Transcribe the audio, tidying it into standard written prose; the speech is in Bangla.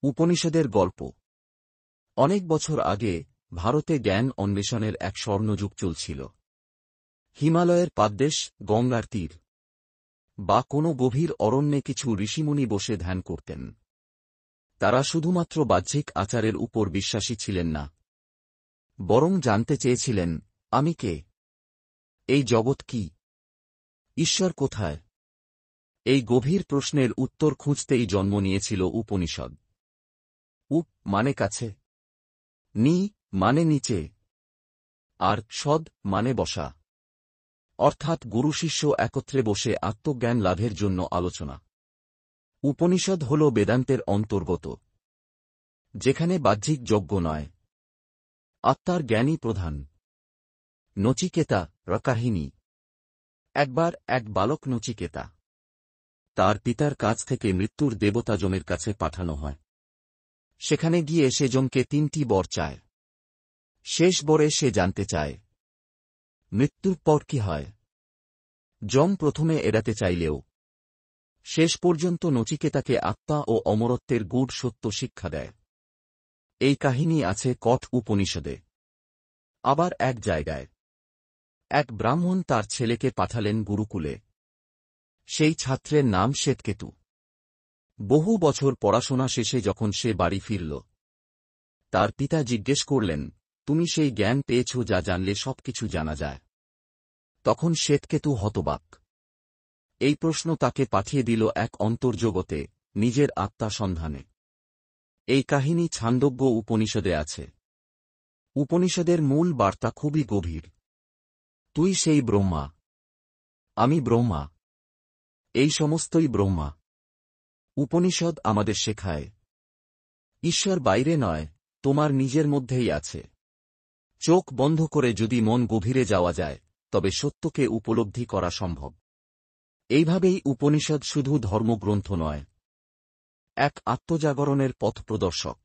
উপনিষদের গল্প। অনেক বছর আগে ভারতে জ্ঞান অন্বেষণের এক স্বর্ণযুগ চলছিল। হিমালয়ের পাদদেশ, গঙ্গার তীর বা কোনো গভীর অরণ্যে কিছু ঋষিমুনি বসে ধ্যান করতেন। তারা শুধুমাত্র বাহ্যিক আচারের উপর বিশ্বাসী ছিলেন না, বরং জানতে চেয়েছিলেন, আমি কে? এই জগৎ কি? ঈশ্বর কোথায়? এই গভীর প্রশ্নের উত্তর খুঁজতেই জন্ম নিয়েছিল উপনিষদ। উপ মানে কাছে, নি মানে নিচে, আর সদ মানে বসা, অর্থাৎ গুরু শিষ্য একত্রে বসে আত্মজ্ঞান লাভের জন্য আলোচনা। উপনিষদ হল বেদান্তের অন্তর্গত, যেখানে বাহ্যিক যজ্ঞ নয়, আত্মার জ্ঞানই প্রধান। নচিকেতা কাহিনী। একবার এক বালক নচিকেতা তার পিতার কাছ থেকে মৃত্যুর দেবতা যমের কাছে পাঠানো হয়। সেখানে গিয়ে সে যমকে 3টি বর চায়। শেষ বরে সে জানতে চায়, মৃত্যুর পর কি হয়। যম প্রথমে এড়াতে চাইলেও শেষ পর্যন্ত নচিকেতাকে আত্মা ও অমরত্বের গূঢ় সত্য শিক্ষা দেয়। এই কাহিনী আছে কঠ উপনিষদে। আবার এক জায়গায় এক ব্রাহ্মণ তার ছেলেকে পাঠালেন গুরুকুলে। সেই ছাত্রের নাম শ্বেতকেতু। বহু বছর পড়াশোনা শেষে যখন সে বাড়ি ফিরল, তার পিতা জিজ্ঞেস করলেন, তুমি সেই জ্ঞান পেয়েছ যা জানলে সবকিছু জানা যায়? তখন শ্বেতকেতু হতবাক। এই প্রশ্ন তাকে পাঠিয়ে দিল এক অন্তর্জগতে, নিজের আত্মা সন্ধানে। এই কাহিনী ছান্দোগ্য উপনিষদে আছে। উপনিষদের মূল বার্তা খুবই গভীর। তুই সেই ব্রহ্মা, আমি ব্রহ্মা, এই সমস্তই ব্রহ্মা। উপনিষদ আমাদের শেখায়, ঈশ্বর বাইরে নয়, তোমার নিজের মধ্যেই আছে। চোখ বন্ধ করে যদি মন গভীরে যাওয়া যায়, তবে সত্যকে উপলব্ধি করা সম্ভব। এইভাবেই উপনিষদ শুধু ধর্মগ্রন্থ নয়, এক আত্মজাগরণের পথপ্রদর্শক।